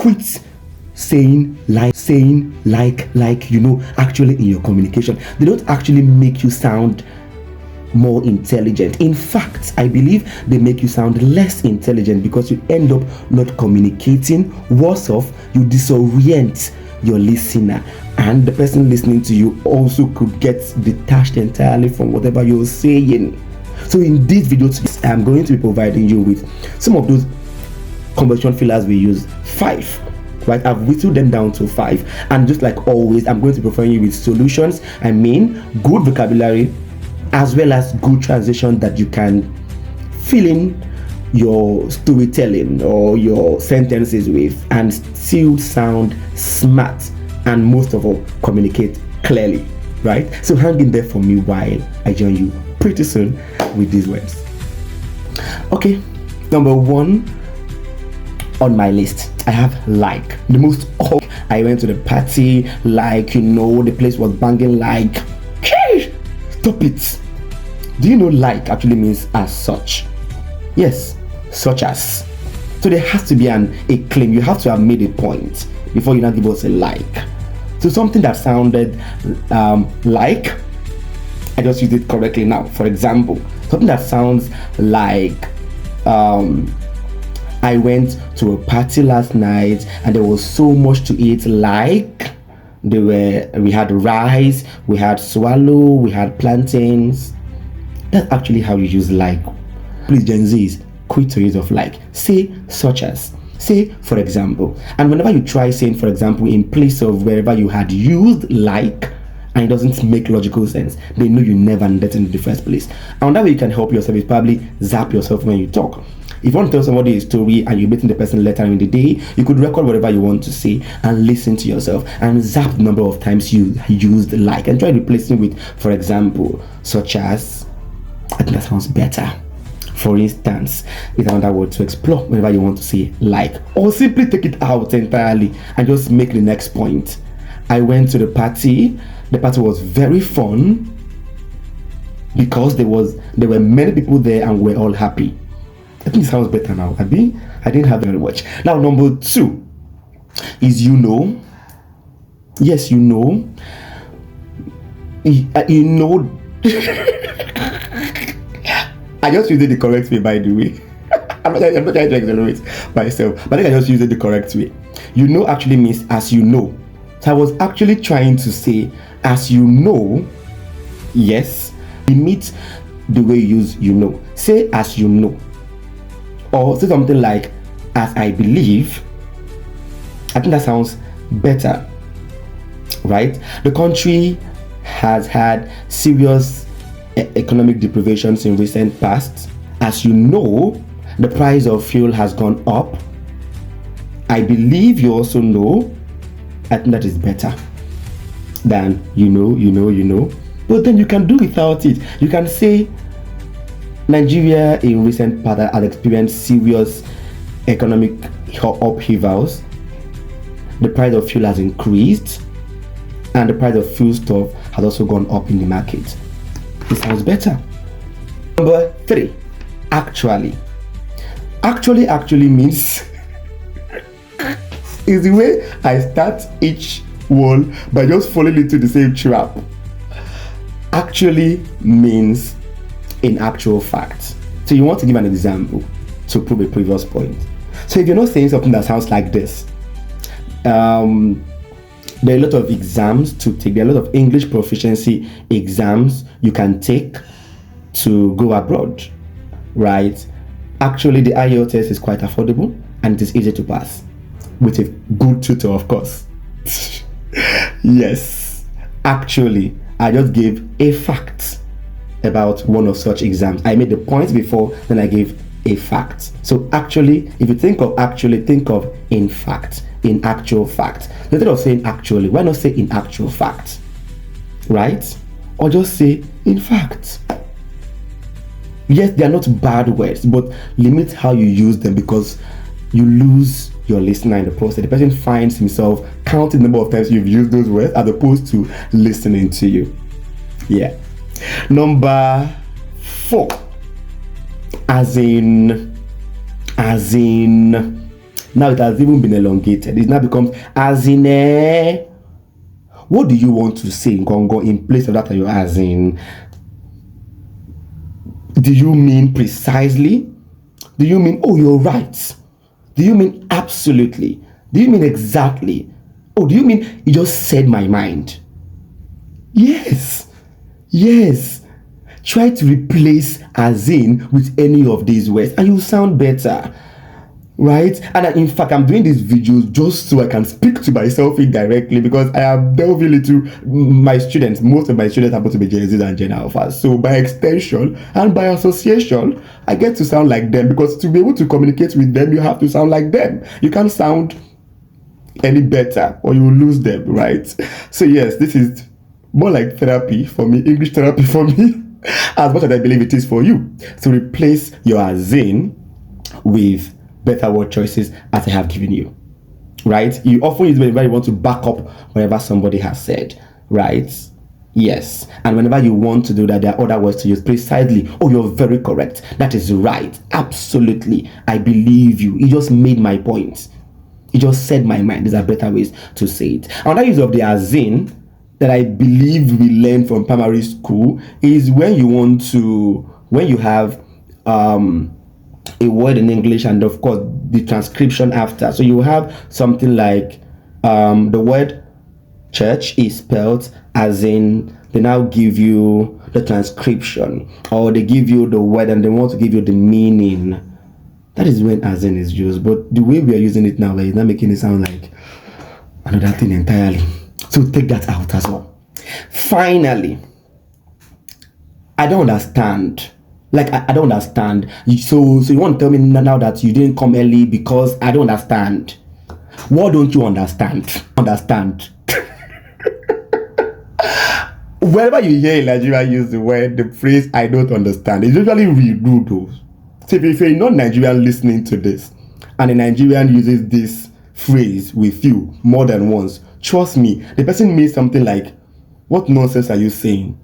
quit saying like, you know, actually in your communication. They don't actually make you sound more intelligent. In fact, I believe they make you sound less intelligent because you end up not communicating. Worse off, you disorient your listener, and the person listening to you also could get detached entirely from whatever you're saying. So in this video, I'm going to be providing you with some of those conversation fillers we use. 5, right? I've whittled them down to 5, and just like always, I'm going to be providing you with solutions. I mean, good vocabulary as well as good transition that you can fill in your storytelling or your sentences with and still sound smart, and most of all, communicate clearly, right? So hang in there for me while I join you pretty soon with these words. Okay, number 1 on my list, I have like. The most I went to the party, like, you know, the place was banging, like, hey, stop it. Do you know like actually means as such? Yes, such as. So there has to be a claim. You have to have made a point before you now give us a like. So something that sounded like, I just used it correctly now. For example, something that sounds like, I went to a party last night and there was so much to eat, like we had rice, we had swallow, we had plantains. That's actually how you use like. Please, Gen Zs, quit to use of like. Say such as. Say for example. And whenever you try saying for example in place of wherever you had used like and it doesn't make logical sense, they know you never needed in the first place. And that way you can help yourself is probably zap yourself when you talk. If you want to tell somebody a story and you're meeting the person later in the day, you could record whatever you want to say and listen to yourself and zap the number of times you used like and try replacing with for example, such as. I think that sounds better. For instance, is another word to explore whenever you want to say like, or simply take it out entirely and just make the next point. I went to the party. The party was very fun because there were many people there and we're all happy. I think it sounds better now. I didn't have very much. Now number 2 is you know. Yes, you know. You know. I just used it the correct way, by the way. I'm not trying to exaggerate myself, but I think I just used it the correct way. You know actually means as you know. So I was actually trying to say as you know. Yes, limit the way you use you know. Say as you know, or say something like as I believe. I think that sounds better, right? The country has had serious economic deprivations in recent past. As you know, the price of fuel has gone up. I believe you also know. I think that is better than you know. But then you can do without it. You can say Nigeria in recent past has experienced serious economic upheavals. The price of fuel has increased and the price of foodstuff has also gone up in the market. It sounds better. Number 3, actually. Actually means is the way I start each one by just falling into the same trap. Actually means in actual fact. So you want to give an example to prove a previous point. So if you're not saying something that sounds like this, there are a lot of exams to take. There are a lot of English proficiency exams you can take to go abroad, right? Actually, the IELTS is quite affordable and it is easy to pass with a good tutor, of course. Yes, actually, I just gave a fact about one of such exams. I made the points before, then I gave a fact. So actually, if you think of actually, think of in fact, in actual fact. Instead of saying actually, why not say in actual fact, right? Or just say in fact. Yes, they are not bad words, but limit how you use them because you lose your listener in the process. The person finds himself counting the number of times you've used those words as opposed to listening to you. Yeah. Number 4, as in Now it has even been elongated. It now becomes as in eh. What do you want to say in Congo in place of that you as in? Do you mean precisely? Do you mean, oh, you're right? Do you mean absolutely? Do you mean exactly? Oh, do you mean you just said my mind? Yes. Yes. Try to replace as in with any of these words and you'll sound better. Right? And in fact, I'm doing these videos just so I can speak to myself indirectly because I am delving into my students. Most of my students happen to be Gen Zs and Gen Alphas. So by extension and by association, I get to sound like them because to be able to communicate with them, you have to sound like them. You can't sound any better or you will lose them, right? So yes, this is more like therapy for me, English therapy for me, as much as I believe it is for you. So replace your as in with better word choices as I have given you, right? You often use whenever you want to back up whatever somebody has said, right? Yes. And whenever you want to do that, there are other words to use precisely. Oh, you're very correct. That is right. Absolutely. I believe you. You just made my point. You just said my mind. These are better ways to say it. Another use of the as in that I believe we learned from primary school is when you have a word in English and of course the transcription after. So you have something like the word church is spelled as in, they now give you the transcription or they give you the word and they want to give you the meaning. That is when as in is used, but the way we are using it now is not making it sound like another thing entirely. So take that out as well. Finally, I don't understand. Like, I don't understand. So you want to tell me now that you didn't come early because I don't understand. What don't you understand? Understand. Whenever you hear in Nigeria use the phrase I don't understand, it's usually really rude though. So if you're not Nigerian listening to this, and a Nigerian uses this phrase with you more than once, trust me, the person means something like, what nonsense are you saying?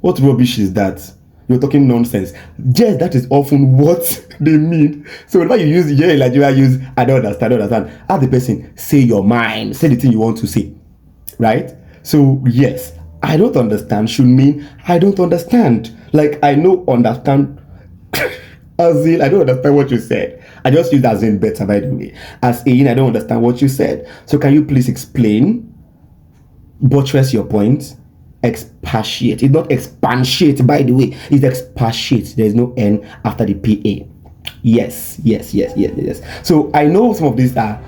What rubbish is that? You're talking nonsense. Yes, that is often what they mean. So whenever you use in Nigeria use I don't understand, ask the person, say your mind, say the thing you want to say. Right? So yes, I don't understand should mean I don't understand. Like I know understand as in I don't understand what you said. I just use as in better, by the way. As in I don't understand what you said. So can you please explain, buttress your point, expatiate. It's not expatiate, by the way. It's expatiate. There's no N after the PA. Yes. So I know some of these are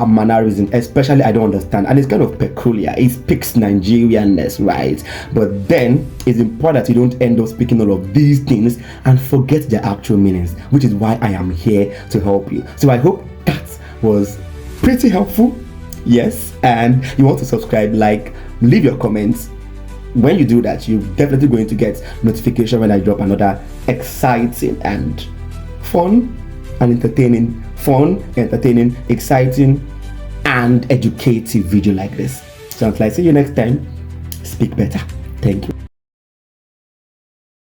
mannerisms, especially I don't understand, and it's kind of peculiar. It speaks Nigerianness, right? But then it's important that you don't end up speaking all of these things and forget their actual meanings, which is why I am here to help you. So I hope that was pretty helpful. Yes, and you want to subscribe, like, leave your comments. When you do that, you're definitely going to get notification when I drop another exciting and fun and entertaining, exciting and educative video like this. So until I see you next time, speak better. Thank you.